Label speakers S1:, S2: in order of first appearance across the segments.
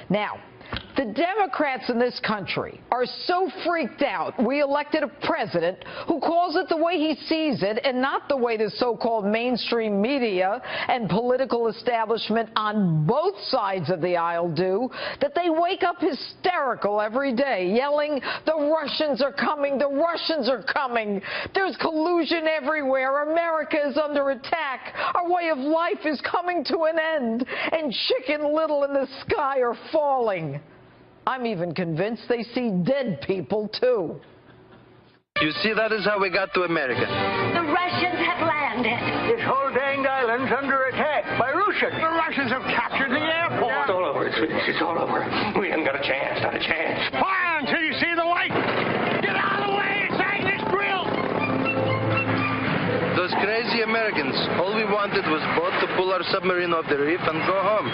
S1: Now, the Democrats in this country are so freaked out we elected a president who calls it the way he sees it and not the way the so-called mainstream media and political establishment on both sides of the aisle do, that they wake up hysterical every day, yelling, "The Russians are coming, the Russians are coming. There's collusion everywhere. America is under attack. Our way of life is coming to an end, and Chicken Little in the sky are falling." I'm even convinced they see dead people, too.
S2: You see, that is how we got to America.
S3: The Russians have landed.
S4: This whole danged island's under attack by Russia. The Russians have captured the airport.
S5: It's all over. It's all over. We haven't got a chance, not a chance.
S4: Fire until you see the light. Get out of the way. It's Agnes Drill.
S2: Those crazy Americans, all we wanted was both to pull our submarine off the reef and go home.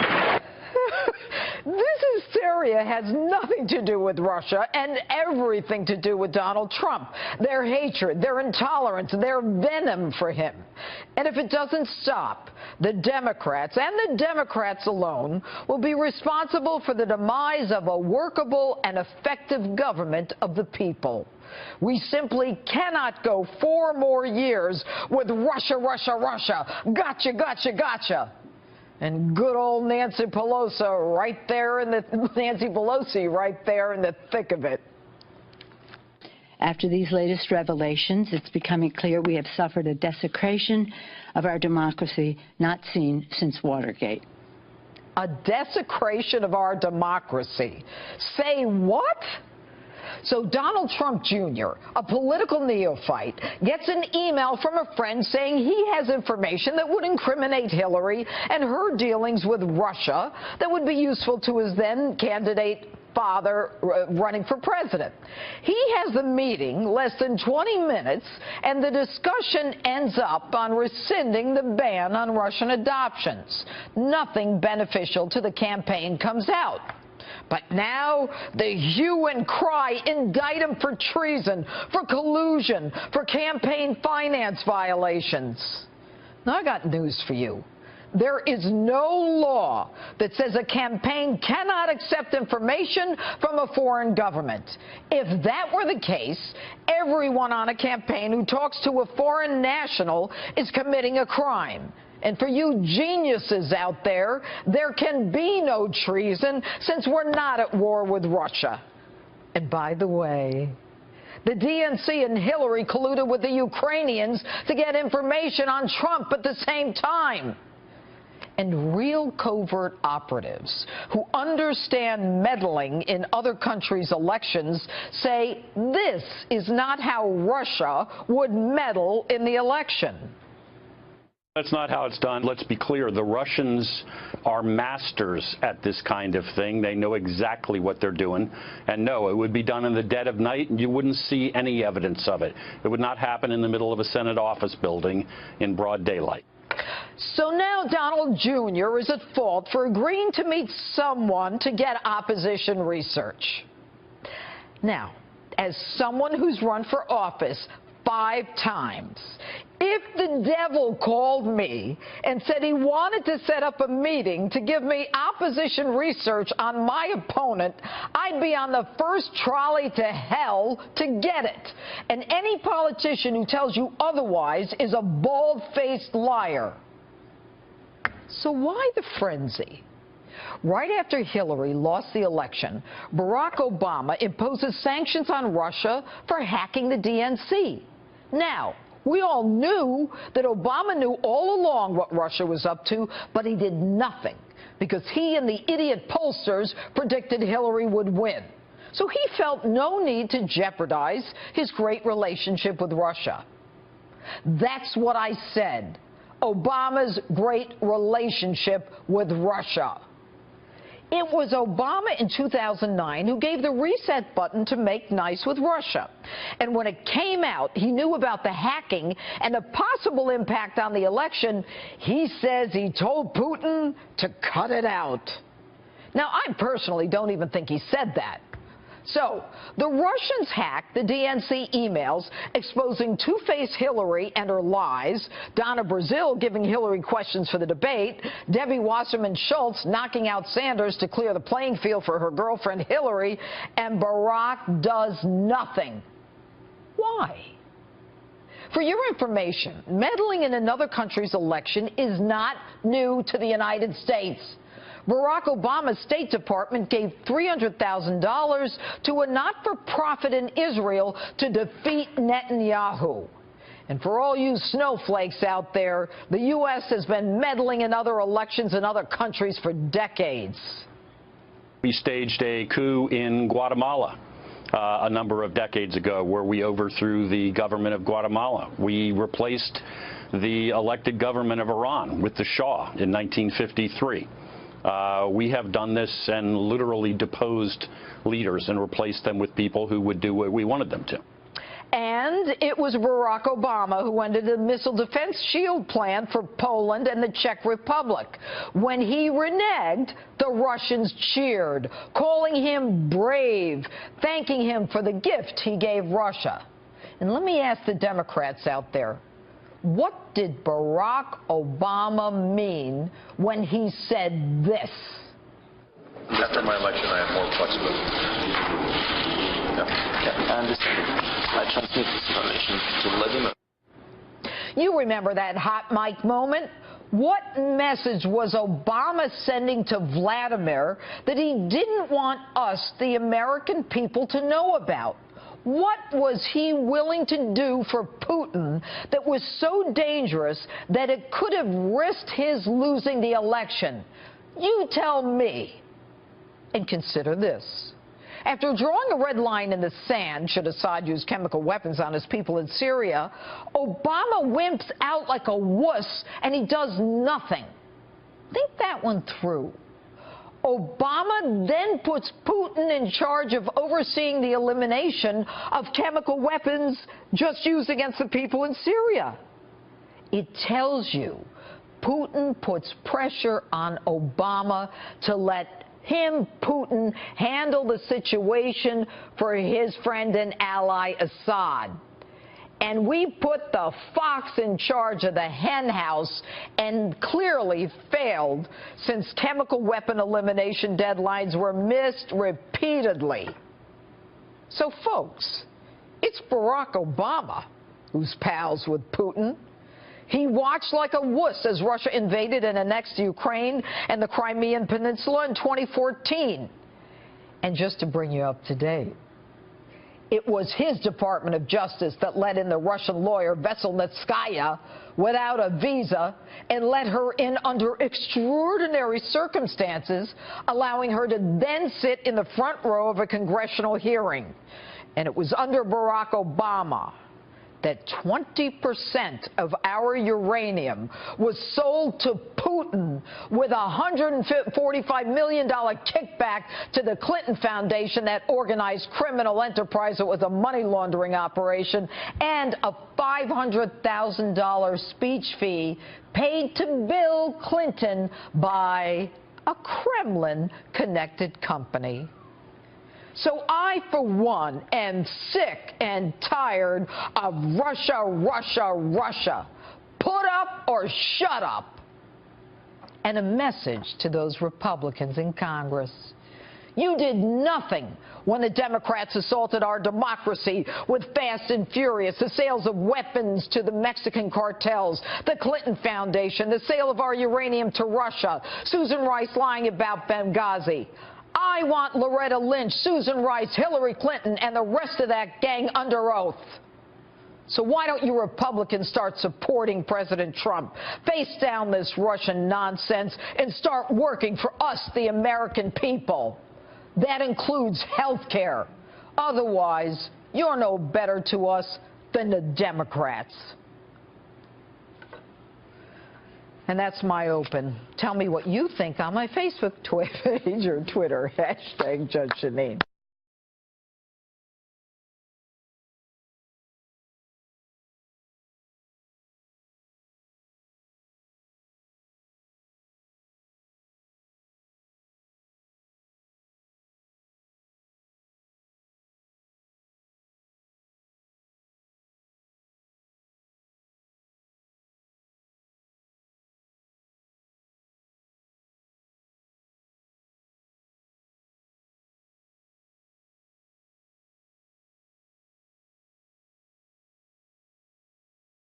S1: This hysteria has nothing to do with Russia and everything to do with Donald Trump, their hatred, their intolerance, their venom for him. And if it doesn't stop, the Democrats, and the Democrats alone, will be responsible for the demise of a workable and effective government of the people. We simply cannot go 4 more years with Russia, Russia, Russia, gotcha, gotcha, gotcha. And good old Nancy Pelosi right there in the thick of it.
S6: After these latest revelations, it's becoming clear we have suffered a desecration of our democracy not seen since Watergate.
S1: A desecration of our democracy. Say what? So Donald Trump Jr., a political neophyte, gets an email from a friend saying he has information that would incriminate Hillary and her dealings with Russia that would be useful to his then candidate father running for president. He has the meeting less than 20 minutes, and the discussion ends up on rescinding the ban on Russian adoptions. Nothing beneficial to the campaign comes out. But now the hue and cry, indict him for treason, for collusion, for campaign finance violations. Now, I got news for you. There is no law that says a campaign cannot accept information from a foreign government. If that were the case, everyone on a campaign who talks to a foreign national is committing a crime. And for you geniuses out there, there can be no treason since we're not at war with Russia. And by the way, the DNC and Hillary colluded with the Ukrainians to get information on Trump at the same time. And real covert operatives who understand meddling in other countries' elections say this is not how Russia would meddle in the election.
S7: That's not how it's done. Let's be clear. The Russians are masters at this kind of thing. They know exactly what they're doing. And no, it would be done in the dead of night, and you wouldn't see any evidence of it. It would not happen in the middle of a Senate office building in broad daylight.
S1: So now Donald Jr. is at fault for agreeing to meet someone to get opposition research. Now, as someone who's run for office 5 times, if the devil called me and said he wanted to set up a meeting to give me opposition research on my opponent, I'd be on the first trolley to hell to get it. And any politician who tells you otherwise is a bald-faced liar. So why the frenzy? Right after Hillary lost the election, Barack Obama imposes sanctions on Russia for hacking the DNC. Now, we all knew that Obama knew all along what Russia was up to, but he did nothing because he and the idiot pollsters predicted Hillary would win. So he felt no need to jeopardize his great relationship with Russia. That's what I said. Obama's great relationship with Russia. It was Obama in 2009 who gave the reset button to make nice with Russia. And when it came out, he knew about the hacking and the possible impact on the election. He says he told Putin to cut it out. Now, I personally don't even think he said that. So, the Russians hacked the DNC emails exposing two-faced Hillary and her lies, Donna Brazile giving Hillary questions for the debate, Debbie Wasserman Schultz knocking out Sanders to clear the playing field for her girlfriend Hillary, and Barack does nothing. Why? For your information, meddling in another country's election is not new to the United States. Barack Obama's State Department gave $300,000 to a not-for-profit in Israel to defeat Netanyahu. And for all you snowflakes out there, the U.S. has been meddling in other elections in other countries for decades.
S7: We staged a coup in Guatemala a number of decades ago where we overthrew the government of Guatemala. We replaced the elected government of Iran with the Shah in 1953. We have done this and literally deposed leaders and replaced them with people who would do what we wanted them to.
S1: And it was Barack Obama who ended the missile defense shield plan for Poland and the Czech Republic. When he reneged, the Russians cheered, calling him brave, thanking him for the gift he gave Russia. And let me ask the Democrats out there, what did Barack Obama mean when he said this?
S8: After my election, I have more flexibility. I understand. I transmit this information to let you know.
S1: You remember that hot mic moment? What message was Obama sending to Vladimir that he didn't want us, the American people, to know about? What was he willing to do for Putin that was so dangerous that it could have risked his losing the election? You tell me. And consider this. After drawing a red line in the sand, should Assad use chemical weapons on his people in Syria, Obama wimps out like a wuss and he does nothing. Think that one through. Obama then puts Putin in charge of overseeing the elimination of chemical weapons just used against the people in Syria. It tells you Putin puts pressure on Obama to let him, Putin, handle the situation for his friend and ally Assad. And we put the fox in charge of the hen house and clearly failed since chemical weapon elimination deadlines were missed repeatedly. So, folks, it's Barack Obama who's pals with Putin. He watched like a wuss as Russia invaded and annexed Ukraine and the Crimean Peninsula in 2014. And just to bring you up to date, it was his Department of Justice that let in the Russian lawyer Veselnitskaya without a visa and let her in under extraordinary circumstances, allowing her to then sit in the front row of a congressional hearing. And it was under Barack Obama that 20% of our uranium was sold to Putin with a $145 million kickback to the Clinton Foundation, that organized criminal enterprise that was a money laundering operation, and a $500,000 speech fee paid to Bill Clinton by a Kremlin-connected company. So I, for one, am sick and tired of Russia, Russia, Russia. Put up or shut up. And a message to those Republicans in Congress. You did nothing when the Democrats assaulted our democracy with Fast and Furious, the sales of weapons to the Mexican cartels, the Clinton Foundation, the sale of our uranium to Russia, Susan Rice lying about Benghazi. I want Loretta Lynch, Susan Rice, Hillary Clinton, and the rest of that gang under oath. So why don't you Republicans start supporting President Trump, face down this Russian nonsense, and start working for us, the American people? That includes health care. Otherwise, you're no better to us than the Democrats. And that's my open. Tell me what you think on my Facebook page or Twitter, #Judge Jeanine.